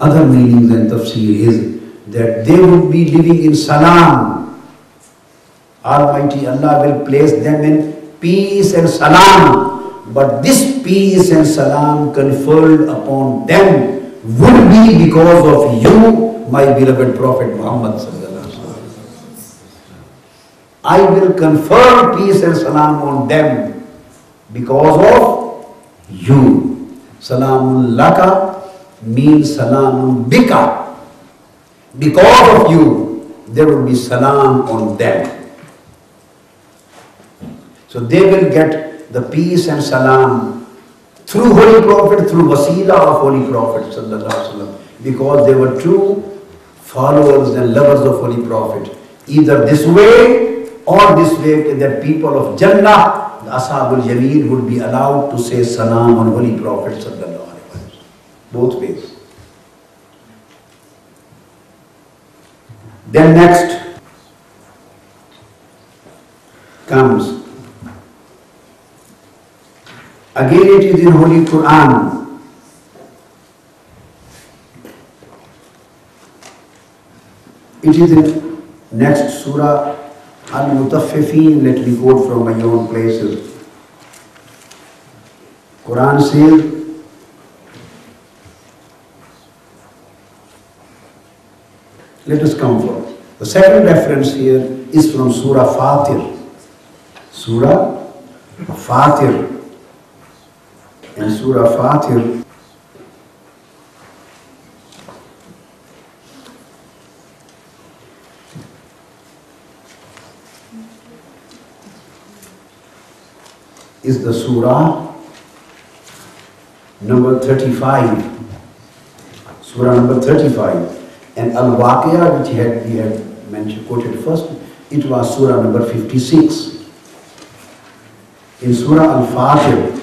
other meanings and tafsir is that they would be living in salam. Almighty Allah will place them in peace and salam. But this peace and salam conferred upon them would be because of you, my beloved Prophet Muhammad sallallahu alaihi wasallam. I will confer peace and salam on them because of you. Salamun laka means salamun bika. Because of you, there will be salam on them. So they will get the peace and salam through Holy Prophet, through wasila of Holy Prophet sallallahu alaihi wasallam, because they were true followers and lovers of Holy Prophet. Either this way or this way, that people of Jannah, the Ashabul Yameen, would be allowed to say salam on Holy Prophet sallallahu alaihi wasallam. Both ways. Then next comes, again it is in Holy Quran. It is in next surah Al-Mutaffifin. Let me quote from my own places. Quran says, let us come for the second reference here is from Surah Fatir. Surah Fatir. And Surah Fatir is the surah number 35. Surah number 35. And Al-Waqiyah, which we had mentioned, quoted first, it was surah number 56. In Surah Al-Fatir,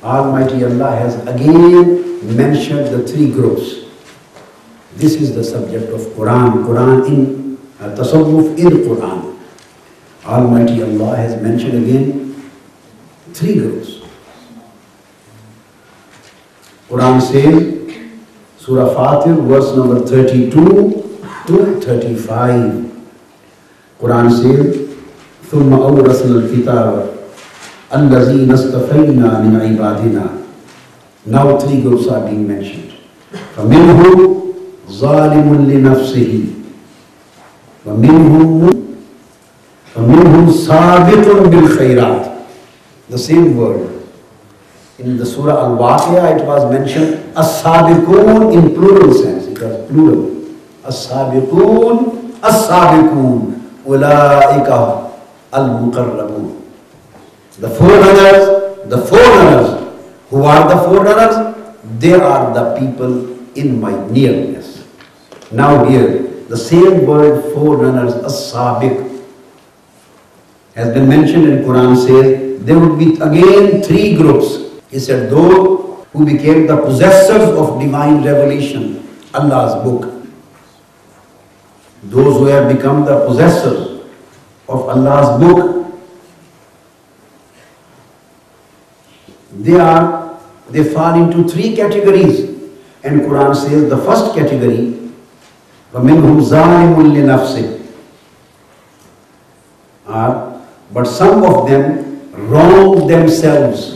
Almighty Allah has again mentioned the three groups. This is the subject of Quran. Quran in Tasawwuf in Quran. Almighty Allah has mentioned again three groups. Quran says, Surah Fatir, verse number 32 to 35. Quran says, ثُمَّ أَوْرَثْنَا الْكِتَابَ الَّذِينَ اصْطَفَيْنَا مِنْ عِبَادِنَا. Now three groups are being mentioned. فَمِنْهُمْ ظَالِمٌ لِنَفْسِهِ وَمِنْهُمْ سَابِقٌ بِالْخَيْرَاتِ. The same word. In the Surah Al-Waqiyah it was mentioned as-sabiqun in plural sense. It was plural. As-sabiqun, as-sabiqun, ulaika al-muqarrabun. The forerunners. Who are the forerunners? They are the people in my nearness. Now here, the same word forerunners, as-sabiq, has been mentioned in Quran. Says there would be again three groups. He said, those who became the possessors of divine revelation, Allah's book. Those who have become the possessors of Allah's book, they fall into three categories. And Quran says the first category, وَمِنْهُمْ ظَالِمٌ لِنَفْسِهِ, but some of them wrong themselves.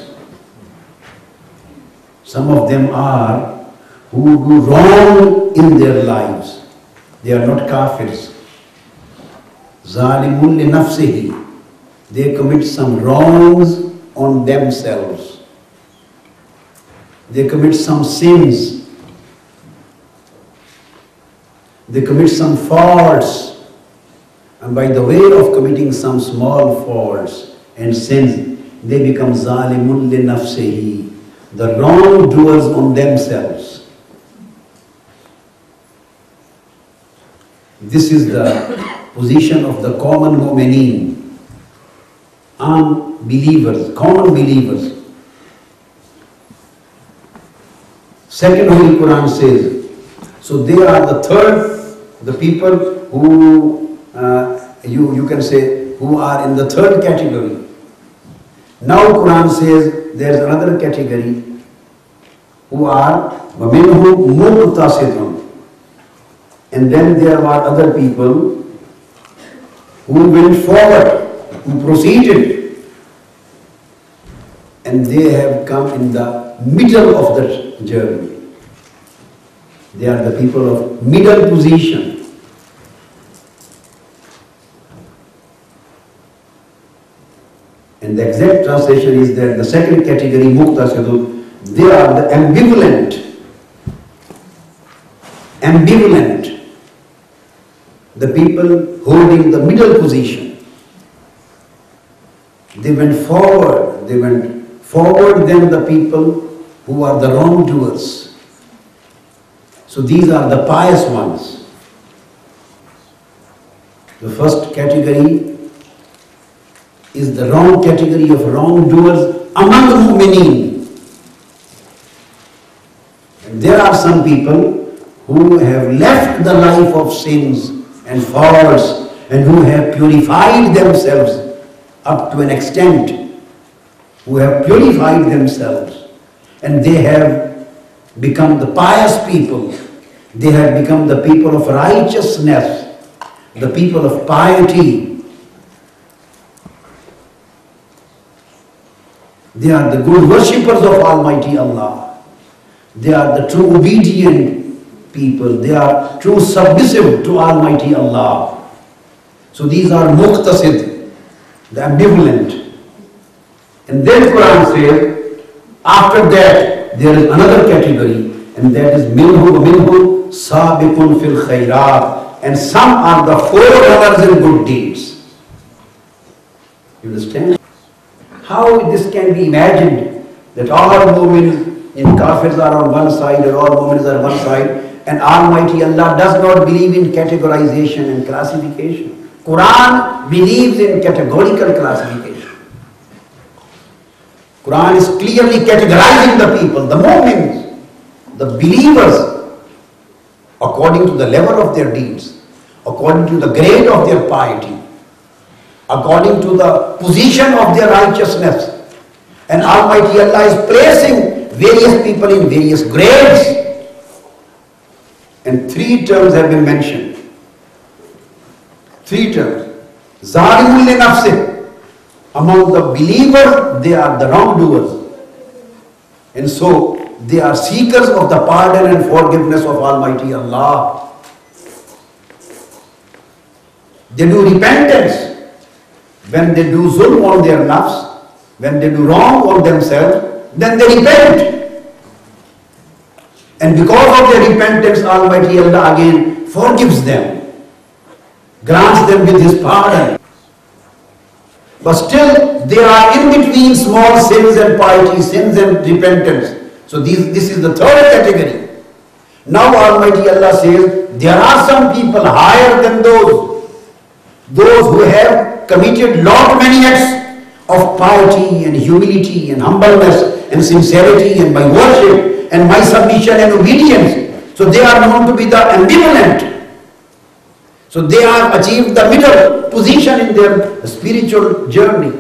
Some of them are who do wrong in their lives. They are not kafirs. Zalimun li nafsihi. They commit some wrongs on themselves. They commit some sins. They commit some faults. And by the way of committing some small faults and sins, they become zalimun li nafsihi, the wrongdoers on themselves. This is the position of the common mu'mineen, unbelievers, common believers. Second Holy Quran says, so they are the third, the people who, you can say, who are in the third category. Now Quran says there is another category who are وَمِنْهُمْ مُقْتَصِدٌ. And then there were other people who went forward, who proceeded, and they have come in the middle of the journey. They are the people of middle position. And the exact translation is that the second category, muqtasidun, they are the ambivalent. The people holding the middle position. They went forward than the people who are the wrongdoers. So these are the pious ones. The first category is the wrong category of wrongdoers among the mu'mineen. And there are some people who have left the life of sins and faults and who have purified themselves up to an extent, who have purified themselves, and they have become the pious people. They have become the people of righteousness, the people of piety. They are the good worshippers of Almighty Allah. They are the true obedient people. They are true submissive to Almighty Allah. So these are muqtasid, the ambivalent. And then Quran says, after that there is another category, and that is minhu sabiqun fil khairat. And some are the forerunners in good deeds. You understand? How this can be imagined that all mu'mins in kafirs are on one side and all mu'mins are on one side, and Almighty Allah does not believe in categorization and classification. Quran believes in categorical classification. Quran is clearly categorizing the people, the mu'mins, the believers, according to the level of their deeds, according to the grade of their piety, according to the position of their righteousness. And Almighty Allah is placing various people in various grades. And three terms have been mentioned. Three terms. Zalimun li nafsih. Among the believers, they are the wrongdoers. And so, they are seekers of the pardon and forgiveness of Almighty Allah. They do repentance. When they do zulm on their nafs, when they do wrong on themselves, then they repent. And because of their repentance, Almighty Allah again forgives them, grants them with His pardon. But still, they are in between small sins and piety, sins and repentance. So this is the third category. Now Almighty Allah says, there are some people higher than those who have committed many acts of piety and humility and humbleness and sincerity and my worship and my submission and obedience. So they are known to be the ambivalent. So they have achieved the middle position in their spiritual journey.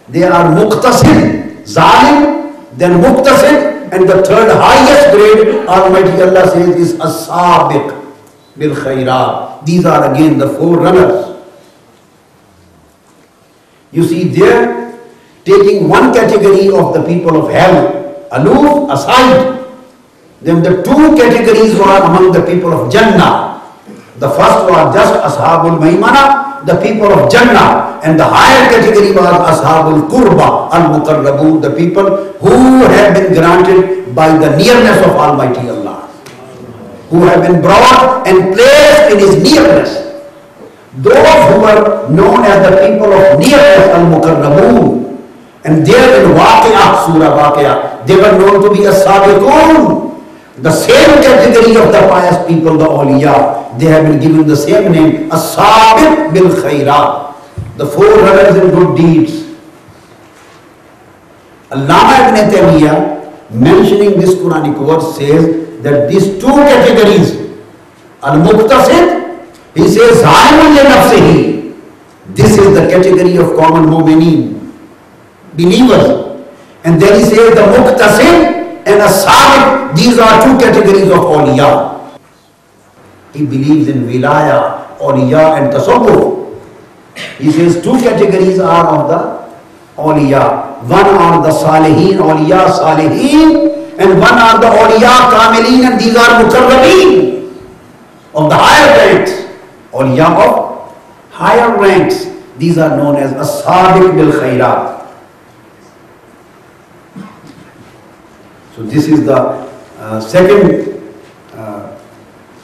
They are muqtasid, zalim, then muqtasid, and the third highest grade, Almighty Allah says, is as-sabiq bil khairat. These are again the forerunners. You see, there, taking one category of the people of hell, aloof, aside, then the two categories were among the people of Jannah. The first were just Ashabul Maimana, the people of Jannah, and the higher category was Ashabul Qurba, Al-Muqarrabun, the people who have been granted by the nearness of Almighty Allah, who have been brought and placed in His nearness. Those who were known as the people of nearness, Al-Muqarrabun, and there in Waqi'ah, Surah Waqi'ah, they were known to be As-Sabiqun. The same category of the pious people, the awliya, they have been given the same name, As-Sabiq bil Khairat, the forerunners in good deeds. Allama Ibn Taymiyyah, mentioning this Quranic verse, says that these two categories, Al-Muqtasid, he says, Zalimun li nafsihi. This is the category of common mu'mineen, believers. And then he says the Muqtasid and a Sadiq. These are two categories of awliya. He believes in wilaya, awliya and tasawwuf. He says two categories are of the awliya. One are the salihin, awliya salihin, and one are the awliya kamilin, and these are mukarrabin of the higher ranks. Awliya of higher ranks. These are known as as-sabiq bil khairat. So this is the second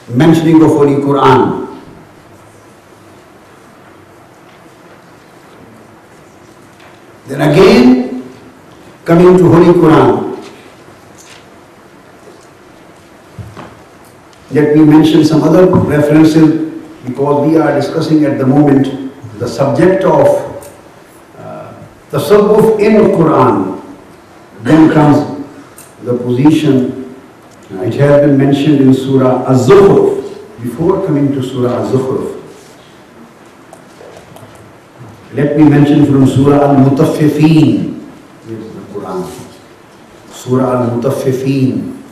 mentioning of Holy Quran. Then again, coming to Holy Quran, let me mention some other references, because we are discussing at the moment the subject of tasawwuf in Quran. Then comes the position. It has been mentioned in Surah Az-Zukhruf. Before coming to Surah Az-Zukhruf, let me mention from Surah Al-Mutaffifin. Here is the Quran. Surah Al-Mutaffifin.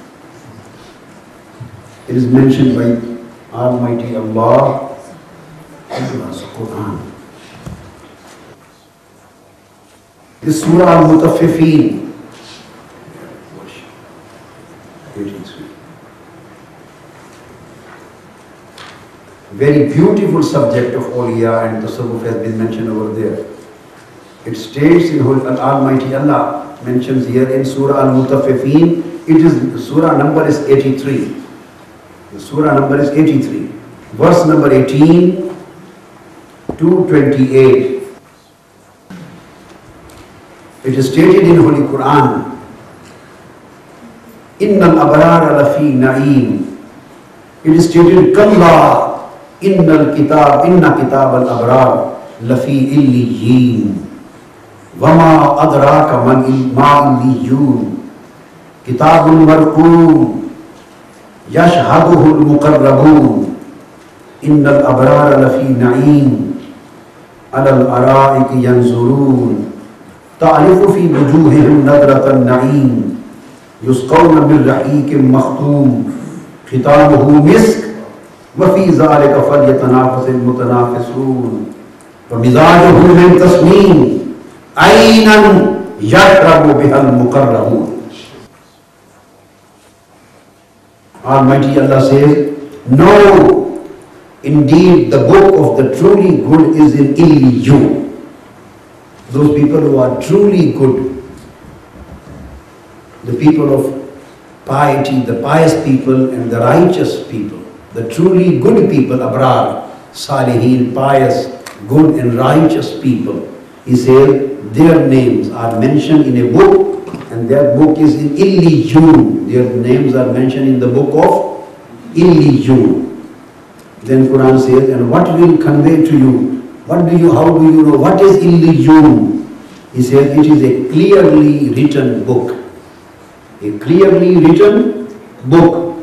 It is mentioned by Almighty Allah in the Quran. This Surah Al-Mutaffifin. Very beautiful subject of awliya and tasawwuf has been mentioned over there. It states in Almighty Allah mentions here in Surah Al-Mutaffifin. It is Surah number is 83. The Surah number is 83. Verse number 18 to 28. It is stated in Holy Quran, Innal abrara lafi na'im. It is stated, Kalla inna kitab al-abrar lafi illiyin. Wama adraka ma illiyun. Kitabun marqum yashhaduhu al-muqarrabun. Innal abrara lafi na'im. Ala al-ara'iki yanzurun. Ta'rifu fi wujuhihim nadratan na'im. يسقون من رحيق مختوم ختامه مسك وفي ذلك فليتنافس المتنافسون ومزاجه من تسنيم عينا يشرب بها المقربون. Almighty Allah says, no, indeed the book of the truly good is in Illiyun. Those people who are truly good, the people of piety, the pious people and the righteous people, the truly good people, abrar, salihin, pious, good and righteous people. He says their names are mentioned in a book, and their book is in Illiyun. Their names are mentioned in the book of Illiyun. Then Quran says, and what will convey to you? How do you know what is Illiyun? He says it is a clearly written book. A clearly written book.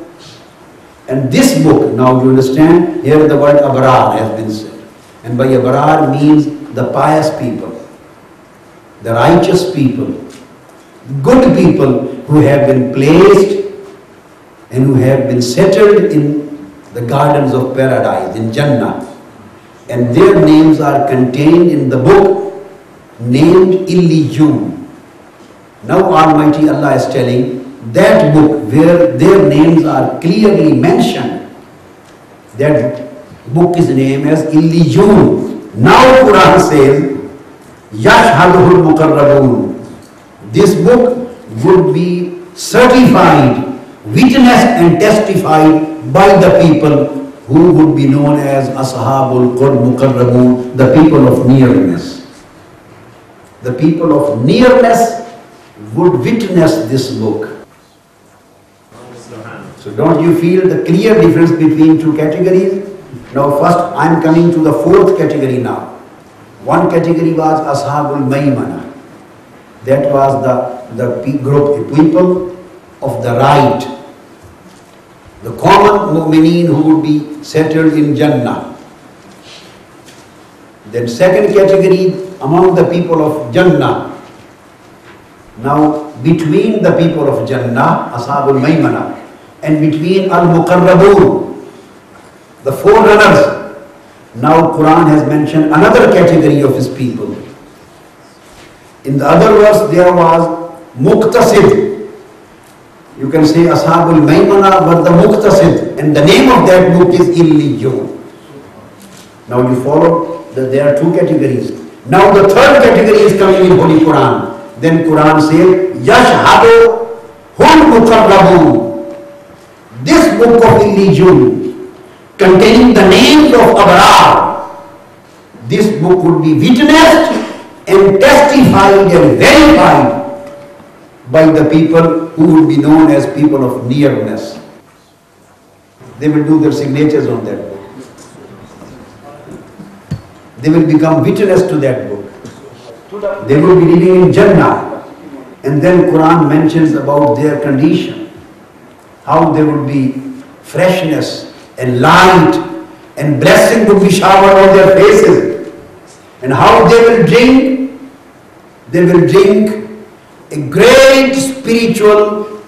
And this book, now you understand, here the word abrar has been said. And by abrar means the pious people, the righteous people, good people who have been placed and who have been settled in the gardens of paradise, in Jannah. And their names are contained in the book named Illiyun. Now Almighty Allah is telling that book where their names are clearly mentioned, that book is named as Illiyun. Now Quran says, Yashhaduhul Muqarrabun. This book would be certified, witnessed and testified by the people who would be known as Ashabul Qurb Muqarrabun, the people of nearness. The people of nearness would witness this book. So don't you feel the clear difference between two categories? Now first I am coming to the fourth category now. One category was Ashabul Maymana. That was the group of people of the right, the common mu'mineen who would be settled in Jannah. Then second category among the people of Jannah Now, between the people of Jannah, Ashabul Maymana, and between Al-Muqarrabun, the forerunners, now Quran has mentioned another category of his people. In the other verse, there was Muqtasid. You can say Ashabul Maymana were the Muqtasid, and the name of that book is Illiyun. Now you follow that there are two categories. Now the third category is coming in Holy Quran. Then Quran says, Yashhadu hum muqarrabun. This book of Illiyun, containing the names of Abrar, this book would be witnessed and testified and verified by the people who would be known as people of nearness. They will do their signatures on that book. They will become witness to that book. They will be living in Jannah. And then Quran mentions about their condition. How there would be freshness and light and blessing would be showered on their faces. And how they will drink. They will drink a great spiritual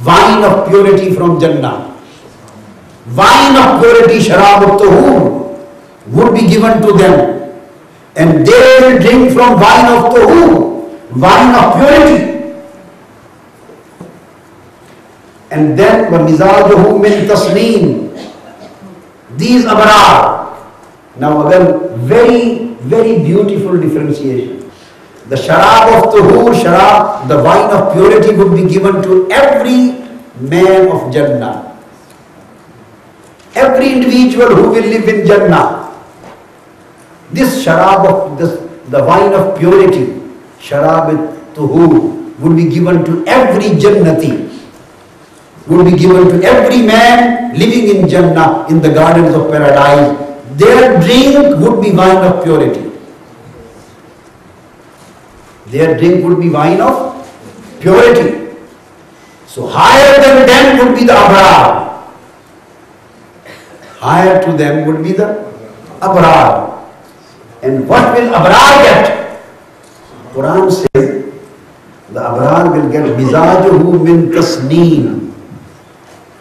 wine of purity from Jannah. Wine of purity, Sharab al-Tuhur, would be given to them. And they will drink from wine of Tuhur, wine of purity. And then, وَمِزَاجُهُ مِنْ تَسْنِيمٍ. These Abrar. Now again, very, very beautiful differentiation. The Sharab of Tuhur, Sharab, the wine of purity would be given to every man of Jannah. Every individual who will live in Jannah. This Sharab of the wine of purity, Sharab Tuhur, would be given to every Jannati. Would be given to every man living in Jannah, in the gardens of paradise. Their drink would be wine of purity. Their drink would be wine of purity. So higher than them would be the Abrar. Higher to them would be the Abrar. And what will Abrar get? Quran says, the Abrar will get Mizajuhu min tasneem.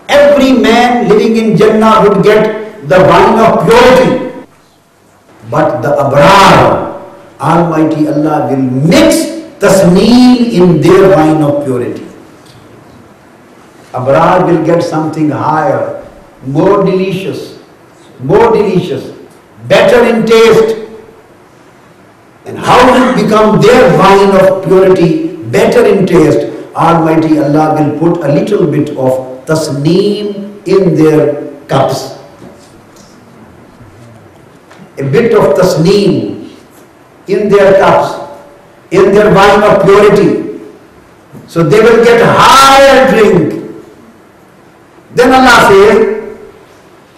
Every man living in Jannah would get the wine of purity. But the Abrar, Almighty Allah will mix tasneem in their wine of purity. Abrar will get something higher, more delicious, better in taste. And how will it become their wine of purity, better in taste? Almighty Allah will put a little bit of tasneem in their cups. A bit of tasneem in their cups, in their wine of purity. So they will get higher drink. Then Allah says,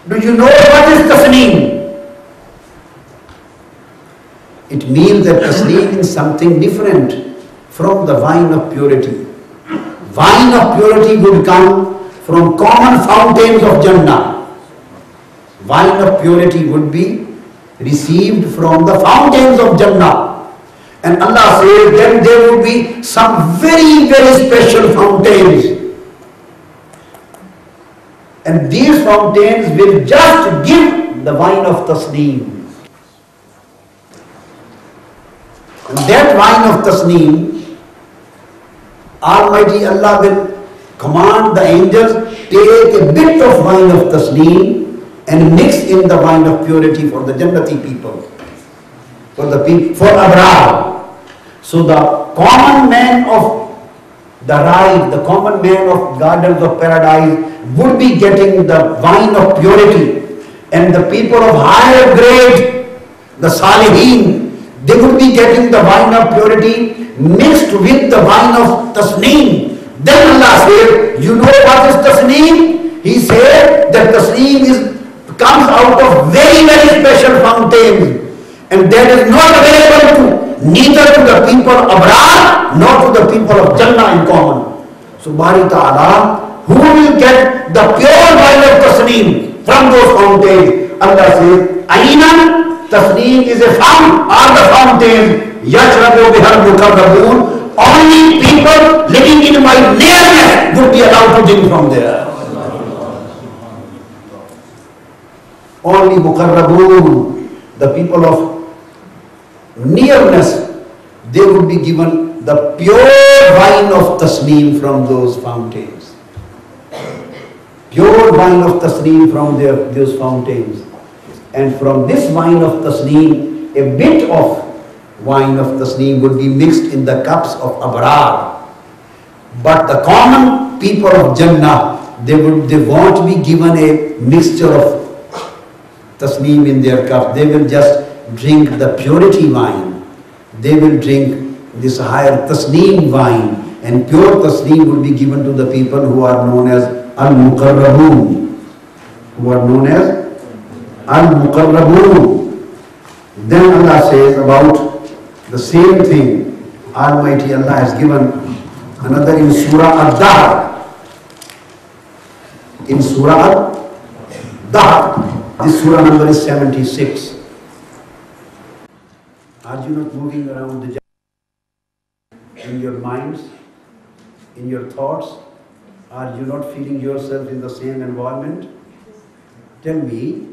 do you know what is tasneem? It means that tasneem is something different from the wine of purity. Wine of purity would come from common fountains of Jannah. Wine of purity would be received from the fountains of Jannah. And Allah says then there would be some very, very special fountains. And these fountains will just give the wine of tasneem. And that wine of tasneem, Almighty Allah will command the angels, take a bit of wine of tasneem and mix in the wine of purity for the Jannati people, for Abrar. So the common man of the ride, the common man of gardens of paradise would be getting the wine of purity, and the people of higher grade, the Salihin, they would be getting the wine of purity mixed with the wine of tasneem. Then Allah said, you know what is tasneem? He said that tasneem comes out of very, very special fountains, and that is not available to neither to the people of Abrar nor to the people of Jannah in common. So Bari Ta'ala, who will get the pure wine of tasneem from those fountains? Allah says, Ainan, tasneem is a fountain, or the fountain, Yashrabu bihal muqarrabun, only people living in my nearness would be allowed to drink from there. Only Muqarrabun, the people of nearness, they would be given the pure wine of tasneem from those fountains. Pure wine of tasneem from those fountains. And from this wine of tasneem, a bit of wine of tasneem would be mixed in the cups of abrar. But the common people of Jannah, they won't be given a mixture of tasneem in their cups. They will just drink the purity wine. They will drink this higher tasneem wine, and pure tasneem will be given to the people who are known as al-muqarrabun. Who are known as al-muqarrabun. Then Allah says about the same thing. Almighty Allah has given another in Surah Ad-Dahr. In Surah Ad-Dahr. This surah number is 76. Are you not moving around the Jannah in your minds, in your thoughts? Are you not feeling yourself in the same environment? Tell me.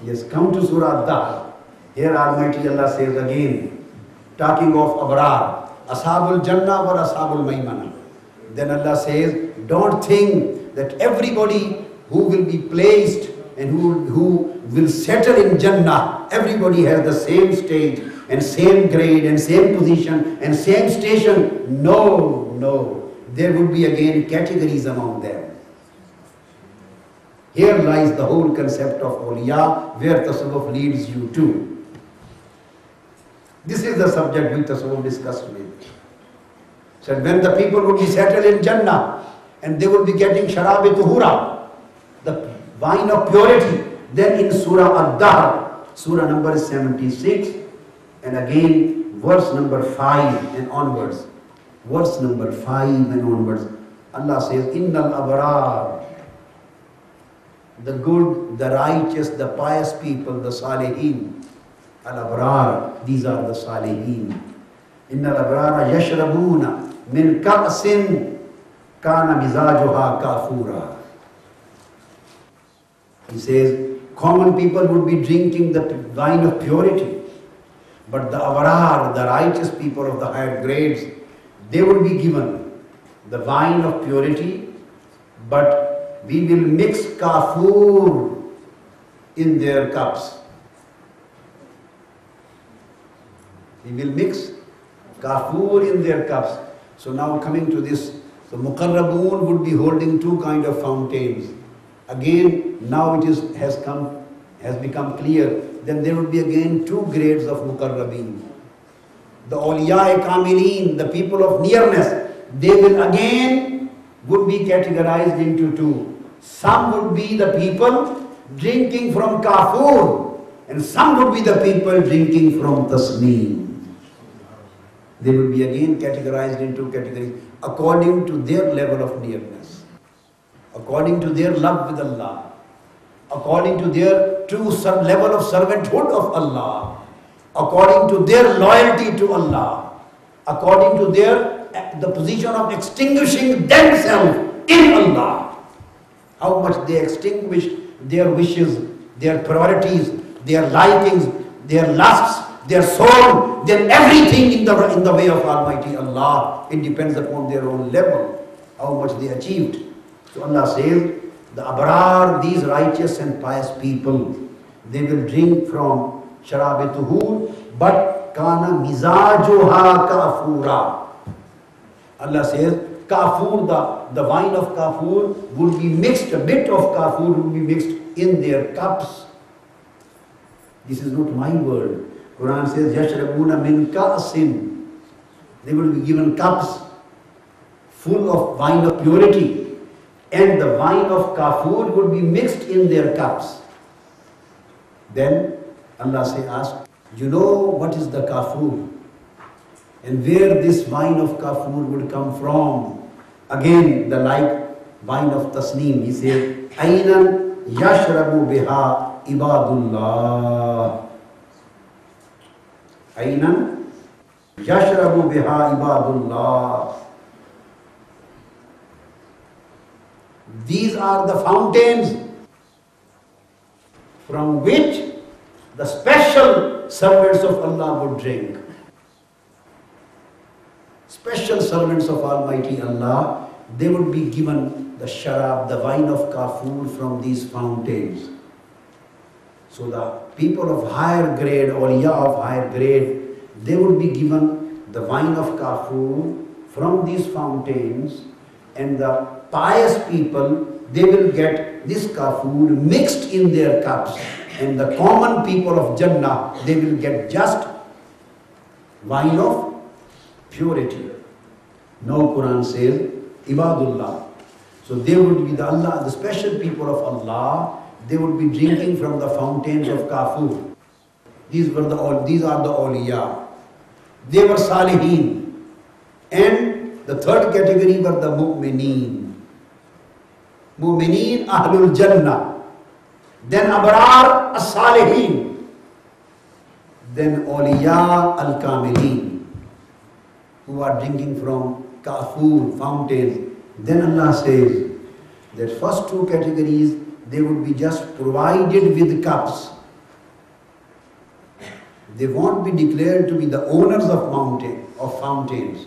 Yes, come to Surah Ad-Dahr. Here Almighty Allah says again, talking of Abrar, Ashabul Jannah or Ashabul Maimana. Then Allah says, don't think that everybody who will be placed and who will settle in Jannah, everybody has the same stage and same grade and same position and same station. No, no. There would be again categories among them. Here lies the whole concept of awliya, where tasawwuf leads you to. This is the subject which tasawwuf discussed with. So when the people would be settled in Jannah and they would be getting sharab-e-tuhura, the wine of purity, then in Surah Ad-Dahr, Surah number 76, and again verse number 5 and onwards. Verse number 5 and onwards, Allah says, Innal abrar, the good, the righteous, the pious people, the salihin. Al-abrar, these are the salihin. Innal abrara yashrabuna min ka'sin kana mizajuha kafura. He says, common people would be drinking the wine of purity, but the abrar, the righteous people of the higher grades, they would be given the wine of purity, but we will mix kafur in their cups. We will mix kafur in their cups. So now coming to this, the Muqarrabun would be holding two kind of fountains. Again, now it has become clear. Then there would be again two grades of Muqarrabin. The awliya kamilin, the people of nearness, they will again would be categorized into two. Some would be the people drinking from kafur, and some would be the people drinking from tasneem. They will be again categorized into categories according to their level of nearness, according to their love with Allah, according to their true level of servanthood of Allah, according to their loyalty to Allah, according to the position of extinguishing themselves in Allah. How much they extinguish their wishes, their priorities, their likings, their lusts, their soul, their everything in the way of Almighty Allah. It depends upon their own level, how much they achieved. So Allah says, the abrar, these righteous and pious people, they will drink from sharab-e-tuhur, but kana mizajuha kafura. Allah says, kafur, the wine of kafur would be mixed, a bit of kafur would be mixed in their cups. This is not my word. Quran says, yashrabuna min ka'sin. They will be given cups full of wine of purity, and the wine of kafur would be mixed in their cups. Then Allah asks, you know what is the kafur? And where this wine of kafur would come from? Again, the like wine of tasneem. He says, Aynan yashrabu biha ibadullah. Aynan Yashrabu biha ibadullah. These are the fountains from which the special servants of Allah would drink. Special servants of Almighty Allah, they would be given the sharab, the wine of kafur from these fountains. So the people of higher grade, awliya of higher grade, they would be given the wine of kafur from these fountains, and the pious people, they will get this kafur mixed in their cups, and the common people of Jannah, they will get just wine of purity. Now Quran says, Ibadullah. So they would be the special people of Allah, they would be drinking from the fountains of kafur. These are the awliya. They were salihin. And the third category were the mu'mineen. Mu'mineen ahlul jannah. Then abrar as-salihin. Then awliya al-kamilin, who are drinking from kafur fountains. Then Allah says that first two categories, they would be just provided with cups. They won't be declared to be the owners of fountains.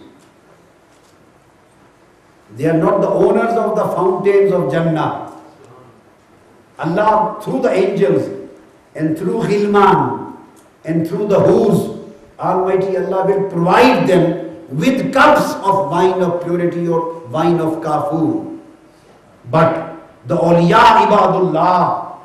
They are not the owners of the fountains of Jannah. Allah, through the angels and through Ghilman and through the Hurs, Almighty Allah will provide them with cups of wine of purity or wine of kafur. But the awliya ibadullah,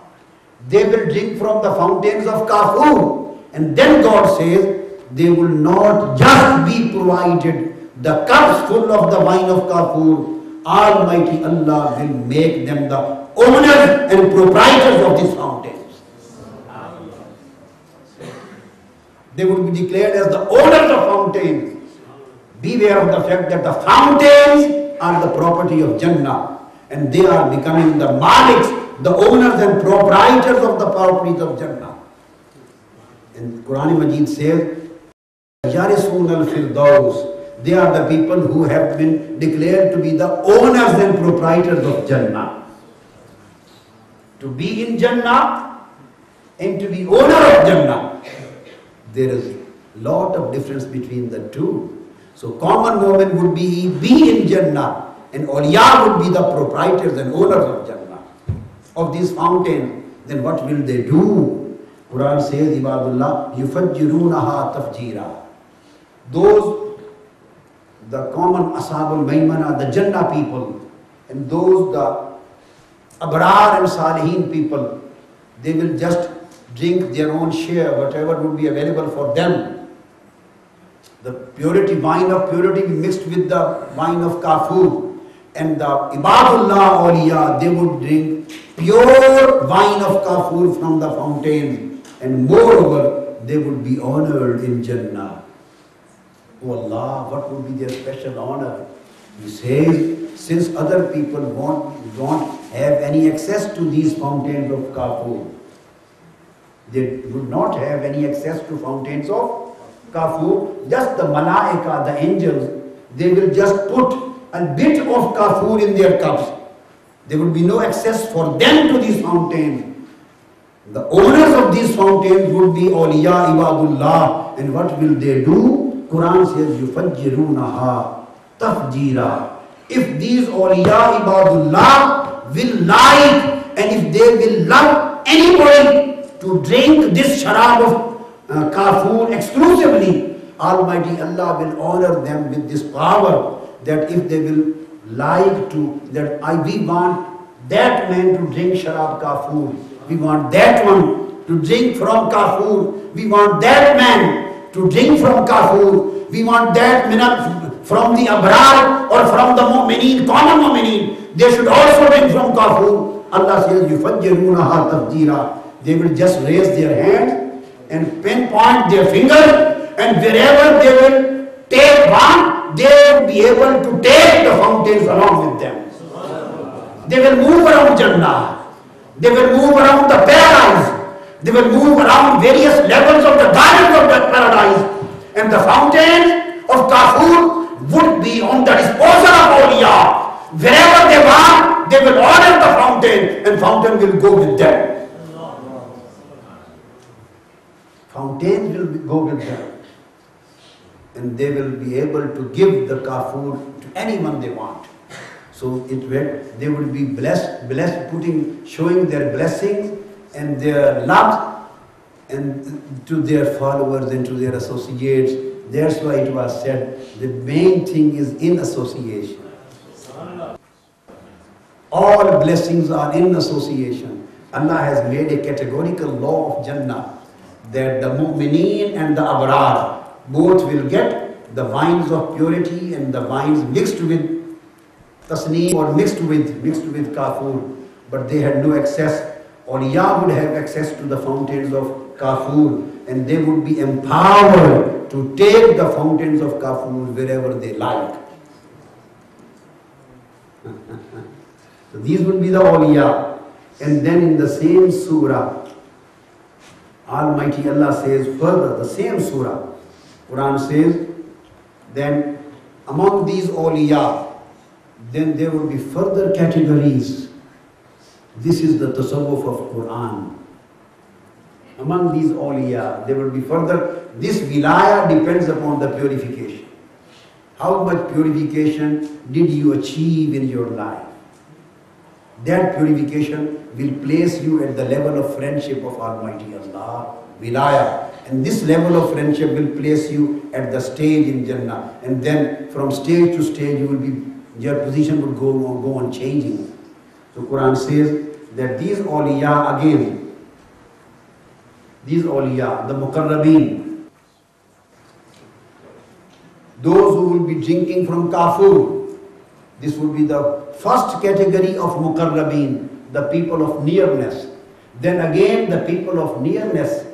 they will drink from the fountains of kafur. And then God says, they will not just be provided the cups full of the wine of kafur. Almighty Allah will make them the owners and proprietors of these fountains. They will be declared as the owners of fountains. Beware of the fact that the fountains are the property of Jannah, and they are becoming the maliks, the owners and proprietors of the properties of Jannah. And Quran Majid says, Yarisun al-Firdaus, they are the people who have been declared to be the owners and proprietors of Jannah. To be in Jannah and to be owner of Jannah, there is a lot of difference between the two. So common moment would be in Jannah, and awliya would be the proprietors and owners of Jannah, of these fountains. Then what will they do? Quran says, Ibadullah, yufajjirunaha tafjira. Those, the common ashabul maymana, the Jannah people, and those, the abrar and salihin people, they will just drink their own share, whatever would be available for them. The purity, wine of purity mixed with the wine of kafur. And the ibadullah awliya, they would drink pure wine of kafur from the fountains. And moreover, they would be honored in Jannah. Oh Allah, what would be their special honor? He says, since other people won't have any access to these fountains of kafur, they would not have any access to fountains of kafur, just the malaika, the angels, they will just put a bit of kafur in their cups. There will be no access for them to these fountains. The owners of these fountains would be awliya ibadullah. And what will they do? Quran says, yufajjirunaha tafjira. If these awliya ibadullah will like, and if they will love anybody to drink this sharab of kafur exclusively, Almighty Allah will honor them with this power, that if they will like to, we want that man to drink sharab kafur, we want that one to drink from kafur, we want that man to drink from kafur, we want that man from the abrar or from the mu'mineen, common mu'mineen, they should also drink from kafur. Allah says, yufajjirunaha tafjira. They will just raise their hands and pinpoint their finger, and wherever they will take one, they will be able to take the fountains along with them. They will move around Jannah. They will move around the paradise. They will move around various levels of the gardens of that paradise. And the fountain of Kafur would be on the disposal of awliya. Wherever they want, they will order the fountain, and fountain will go with them. Fountains will go with them. And they will be able to give the Kafur to anyone they want. So they will be blessed, showing their blessings and their love and to their followers and to their associates. That's why it was said, the main thing is in association. All blessings are in association. Allah has made a categorical law of Jannah that the mu'mineen and the abrar both will get the wines of purity and the wines mixed with tasneem or mixed with kafur, but they had no access. Awliya would have access to the fountains of kafur, and they would be empowered to take the fountains of kafur wherever they like. So these would be the awliya. And then in the same surah, Almighty Allah says further, the same surah, Quran says, then among these awliya, then there will be further categories. This is the tasawwuf of Quran. Among these awliya, there will be further. This wilaya depends upon the purification. How much purification did you achieve in your life? That purification will place you at the level of friendship of Almighty Allah, wilaya. And this level of friendship will place you at the stage in Jannah. And then from stage to stage, your position will go on changing. So Quran says that these awliya again, these awliya, the muqarrabeen, those who will be drinking from kafur, this would be the first category of muqarrabeen, the people of nearness. Then again the people of nearness